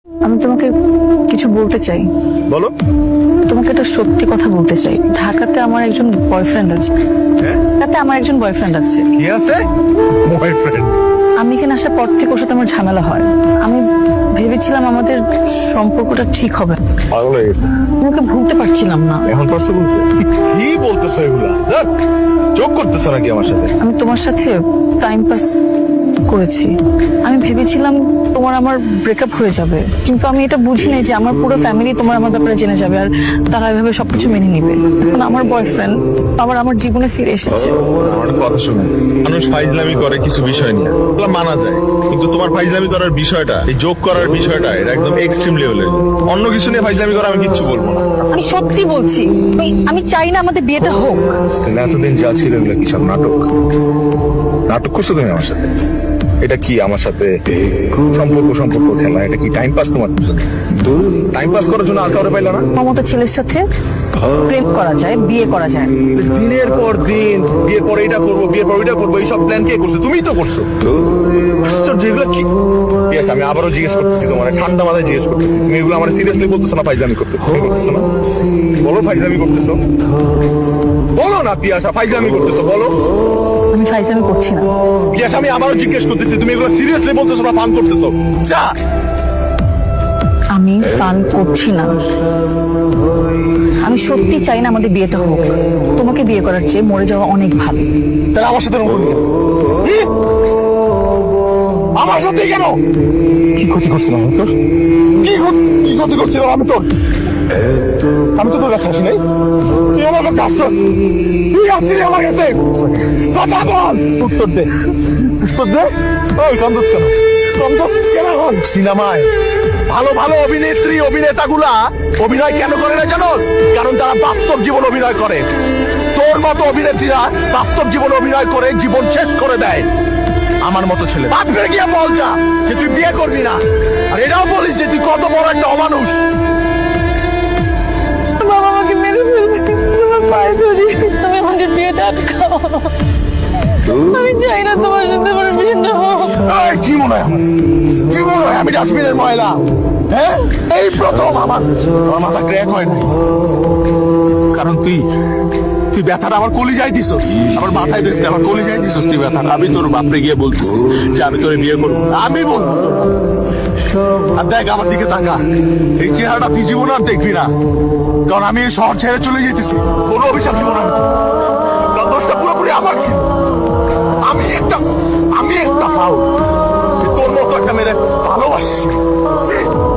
আমি তোমাকে কিছু বলতে চাই। বলো। তোমাকে একটা সত্যি কথা বলতে চাই। ঢাকাতে আমার একজন বয়ফ্রেন্ড আছে। ঢাকাতে আমার একজন বয়ফ্রেন্ড আছে। কি আছে? বয়ফ্রেন্ড? আমি এখানে আসার পর থেকে ওর সাথে আমার ঝামেলা হয়। আমি ভেবেছিলাম আমাদের সম্পর্কটা ঠিক হবে। পাগল হয়ে গেছে। ওকে ভুলতে পারছিলাম না। এখন পারছো বলতে? কি বলতেছো এগুলা? যোগ করতেছো নাকি আমার সাথে? আমি তোমার সাথে টাইম পাস করেছি। আমি ভেবেছিলাম তোমার আমার ব্রেকআপ হয়ে যাবে, কিন্তু আমি এটা বুঝি নাই যে আমার পুরো ফ্যামিলি তোমার আমার ব্যাপারে জেনে যাবে আর তারা এভাবে সবকিছু মেনে নিবে। এখন আমার বয়ফ্রেন্ড আবার আমার জীবনে ফিরে এসেছে। আমার কথা শুনে, মানুষ ফাইজলামি করে কিছু বিষয় নিয়ে, এগুলো মানা যায়, কিন্তু তোমার ফাইজলামি করার বিষয়টা, এই যোগ করার বিষয়টা, এটা একদম এক্সট্রিম লেভেলের। অন্য কিছু নিয়ে ফাইজলামি করা আমি কিচ্ছু বলবো না। আমি সত্যি বলছি, আমি চাই না আমাদের বিয়েটা হোক। এতদিন যা ছিল এগুলো কি সব নাটক? নাটক করছো তুমি আমার সাথে? এটা কি আমার সাথে সম্পর্ক খেলা? এটা কি টাইম পাস তোমার জন্য? টাইম পাস করার জন্য আর কাউরে পাইলা না? আমার মতো ছেলের সাথে প্রেম করা যায়, বিয়ে করা যায়। দিনের পর দিন বিয়ের পর এইটা করবো, বিয়ের পর ওইটা করবো, এইসব প্ল্যান কে করছে? তুমিই তো করছো। যেগুলো কি? ঠিক আমি আবারও জিজ্ঞেস করতেছি, তোমার ঠান্ডা মাথায় জিজ্ঞেস করতেছি, তুমি এগুলো আমার সিরিয়াসলি বলতেছো না ফাইজলামি করতেছো? করতেছো না? বলো ফাইজলামি করতেছো। বলো না পিয়াসা, ফাইজলামি করতেছো বলো। আমি ফাইজলামি করছি না। পিয়াসা আমি আবারও জিজ্ঞেস করতেছি, তুমি এগুলো সিরিয়াসলি বলতেছো না ফান করতেছো? যা। আমি ফান করছি না। আমি সত্যি চাই না আমাদের বিয়েটা হোক। তোমাকে বিয়ে করার চেয়ে মরে যাওয়া অনেক ভালো। তাহলে আমার সাথে এরকম করবি কেন? আমার সাথে কেন? কি ক্ষতি করছিলাম আমি তোর? কি ক্ষতি করছিলাম আমি তোর? আমি তো তোর কাছে আসি নাই। তুই আমার কাছে আসছিস। তুই আসছিস আমার কাছে। কথা বল। উত্তর দে। উত্তর দে। ওই কান্দস কেন? কান্দস কেন? সিনেমায় ভালো ভালো অভিনেত্রী অভিনেতাগুলা অভিনয় কেন করে না জানোস? কারণ তারা বাস্তব জীবন অভিনয় করে। তোর মতো অভিনেত্রীরা বাস্তব জীবন অভিনয় করে জীবন শেষ করে দেয়। আমার মতো ছেলে বাপরে গিয়ে বল যা যে তুই বিয়ে করবি না, আর এটাও বলিস যে তুই কত বড় একটা অমানুষ। বাবা আমাকে মেরে ফেলবে, তোমার পায়ে ধরি, তুমি আমাদের বিয়েটা আটকাও। আমি চাই না তোমার সাথে আমার বিয়েটা হোক। কি মনে হয় আমার? কি মনে হয় আমি ডাস্টবিনের ময়লা? হ্যাঁ, এই প্রথম আমার মাথা ক্র্যাক হয় না, কারণ তুই ব্যথাটা আমার কলিজায় দিছস, আমার মাথায় দিস না, আমার কলিজায় দিছস তুই ব্যথাটা। আমি তোর বাপরে গিয়ে বলতেছি যে আমি তোরে বিয়ে করবো, আমি বলবো। আর দেখ আমার দিকে তাকা, এই চেহারাটা তুই জীবন আর দেখবি না, কারণ আমি এই শহর ছেড়ে চলে যেতেছি। কোনো অভিশাপ জীবন আমি, কারণ দোষটা পুরোপুরি আমার ছিল। আমি একটা ফাউল, তোর মতো একটা মেরে ভালোবাসি।